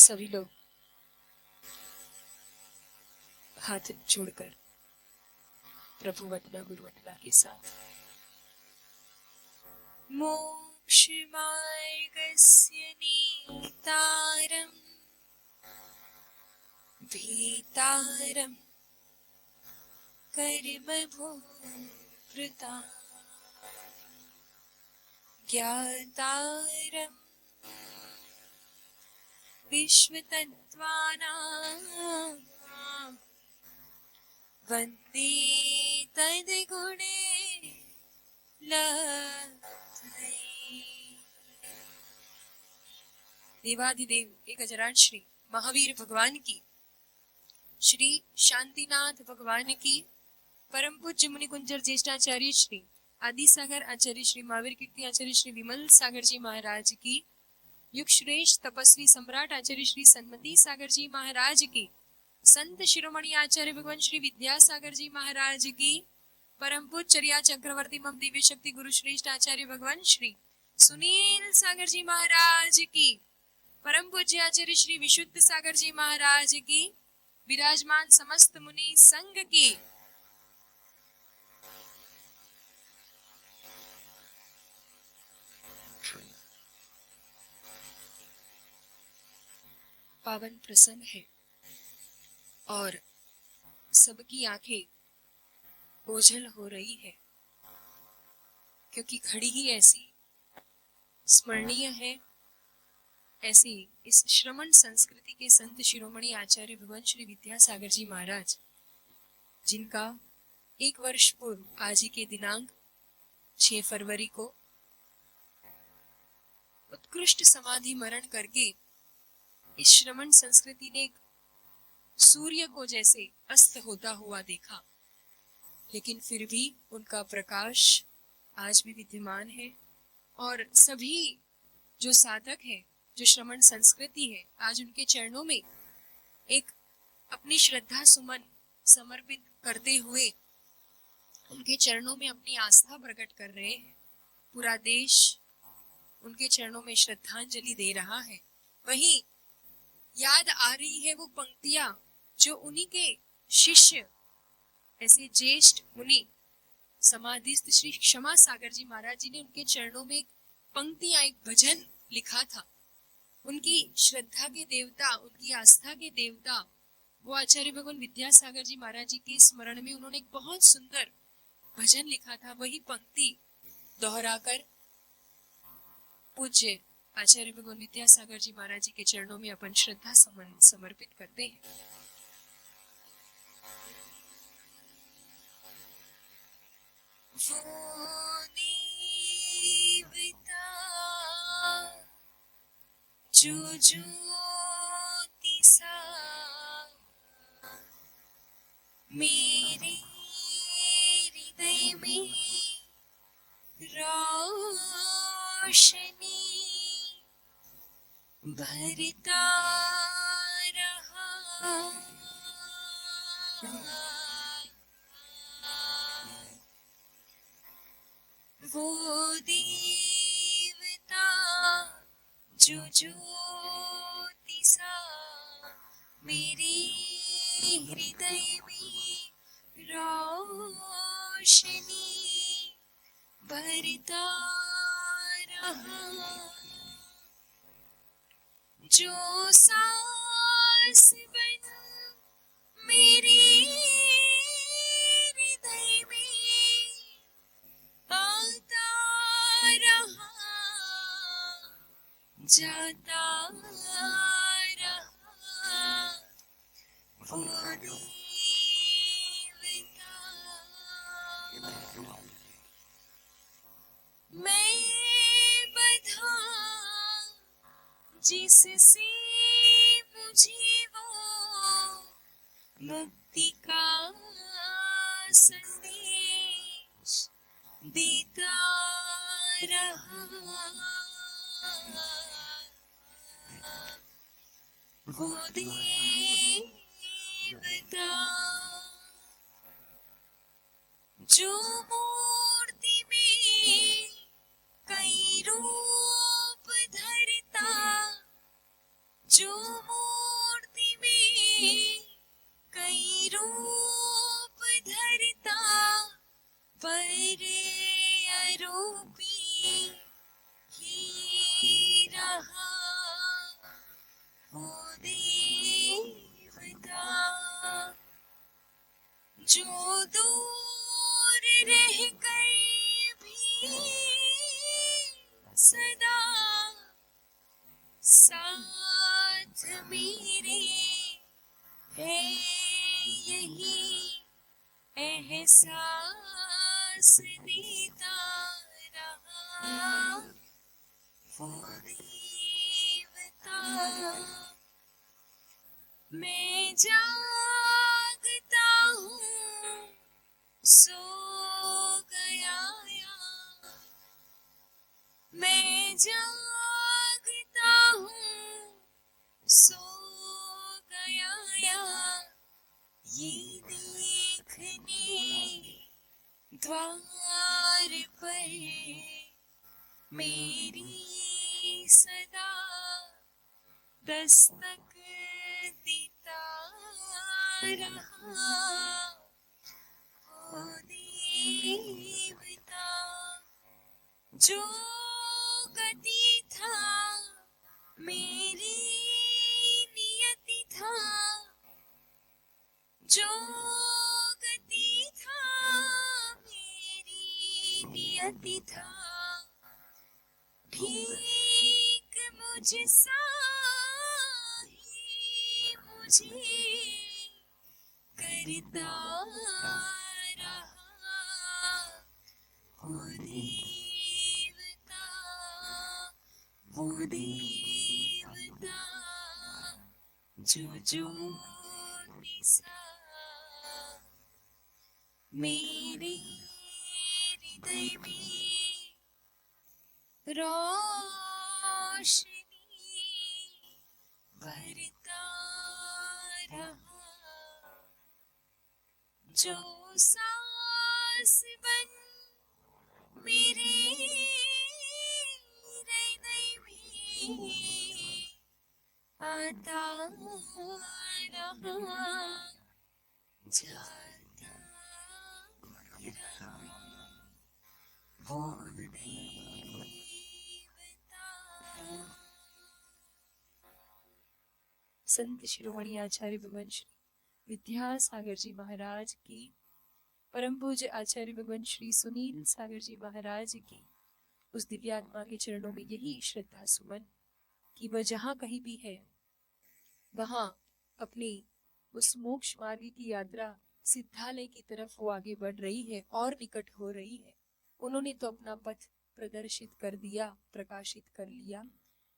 सभी लोग हाथ जोड़कर प्रभु वंदना गुरु वंदना के साथ मोक्ष मार्गस्य नेतारम् भीतारम् कर्मभोक्तृता ज्ञातारम् विश्वतत्त्वानां वन्दे तद्गुणैर्लब्ध्यै। देवाधिदेव एक अजरान श्री महावीर भगवान की, श्री शांतिनाथ भगवान की, परम पूज्य मुनि कुंजर ज्येष्ठाचार्य श्री आदि सागर आचार्य श्री महावीर कीर्ति आचार्य श्री विमल सागर जी महाराज की, युग श्रेष्ठ तपस्वी सम्राट आचार्य श्री सन्मति सागर जी महाराज की, संत शिरोमणि आचार्य भगवान श्री विद्यासागर जी महाराज की, परम पूज्य चर्या चक्रवर्ती मम दिव्य शक्ति गुरु श्रेष्ठ आचार्य भगवान श्री सुनील सागर जी महाराज की, परम पूज्य आचार्य श्री विशुद्ध सागर जी महाराज की, विराजमान समस्त मुनि संघ की, पावन प्रसंग है और सबकी आंखें ओझल हो रही है, क्योंकि घड़ी ही ऐसी स्मरणीय है। ऐसी इस श्रमण संस्कृति के संत शिरोमणि आचार्य भगवान श्री विद्यासागर जी महाराज, जिनका 1 वर्ष पूर्व आज ही के दिनांक 6 फरवरी को उत्कृष्ट समाधि मरण करके इस श्रमण संस्कृति ने एक सूर्य को जैसे अस्त होता हुआ देखा, लेकिन फिर भी उनका प्रकाश आज भी विद्यमान है। और सभी जो साधक हैं, जो श्रमण संस्कृति है, आज उनके चरणों में एक अपनी श्रद्धा सुमन समर्पित करते हुए उनके चरणों में अपनी आस्था प्रकट कर रहे हैं। पूरा देश उनके चरणों में श्रद्धांजलि दे रहा है। वहीं याद आ रही है वो पंक्तियां जो उन्हीं के शिष्य, ऐसे ज्येष्ठ मुनि समाधिस्थ श्री क्षमा सागर जी महाराज जी ने उनके चरणों में एक पंक्तियां, एक भजन लिखा था। उनकी श्रद्धा के देवता, उनकी आस्था के देवता वो आचार्य भगवान विद्यासागर जी महाराज जी के स्मरण में उन्होंने एक बहुत सुंदर भजन लिखा था। वही पंक्ति दोहराकर पूज्य आचार्य भगवान विद्यासागर जी महाराज जी के चरणों में अपन श्रद्धा समर्पित करते हैं। वो देवता जो ज्योति सा मेरे हृदय में रोशनी भरता रहा, वो देवता जो ज्योति सा मेरे हृदय में रोशनी भरता रहा, जो सांस बन मेरे हृदय में आता रहा, जाता रहा, वो देवता मैं बधा जिससे मुझे वो मुक्ति का संदेश देता रहा, वो देवता जो मूर्ति में कई रूप धरता, जो मूर्ति में कई रूप धरता, पर अरूपी ही रहा वो देवता। जो दूर रह कर भी सदा साथ मेरे है, यही एहसास देता रहा वो देवता। मैं जागता हूँ सो गया या, मैं जागता हूँ सो गया या, ये देखने द्वार पर मेरी सदा दस्तक देता रहा वो देवता। जो गति था मेरी नियति था, जो गति था मेरी नियति था, ठीक मुझसा ही मुझे करता रहा वो देवता, वो देवता। जो निशा मेरे हृदय में रोशनी भरता रहा, जो सांस बन मेरे हृदय में आता रहा, जाता रहा वो देवता। संत शिरोमणि आचार्य भगवान श्री विद्यासागर जी महाराज की, परम पूज्य आचार्य भगवान श्री सुनील सागर जी महाराज की उस दिव्यात्मा के चरणों में यही श्रद्धा सुमन कि वह जहाँ कहीं भी है वहां अपनी उस मोक्ष मार्ग की यात्रा सिद्धालय की तरफ वो आगे बढ़ रही है और निकट हो रही है। उन्होंने तो अपना पथ प्रदर्शित कर दिया, प्रकाशित कर लिया।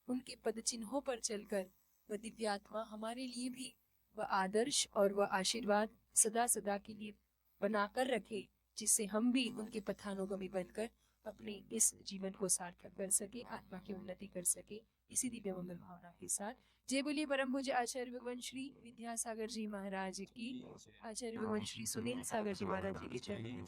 उनके पद चिन्हों पर चलकर वह दिव्यात्मा हमारे लिए भी वह आदर्श और वह आशीर्वाद सदा सदा के लिए बनाकर रखे, जिससे हम भी उनके पथानुगामी बनकर अपने इस जीवन को सार्थक कर सके, आत्मा की उन्नति कर सके। इसी दिव्य मंगल भावना के साथ जय बोलिए परम पूज्य आचार्य भगवान श्री विद्यासागर जी महाराज की, आचार्य भगवान श्री सुनील सागर जी महाराज जी की जय।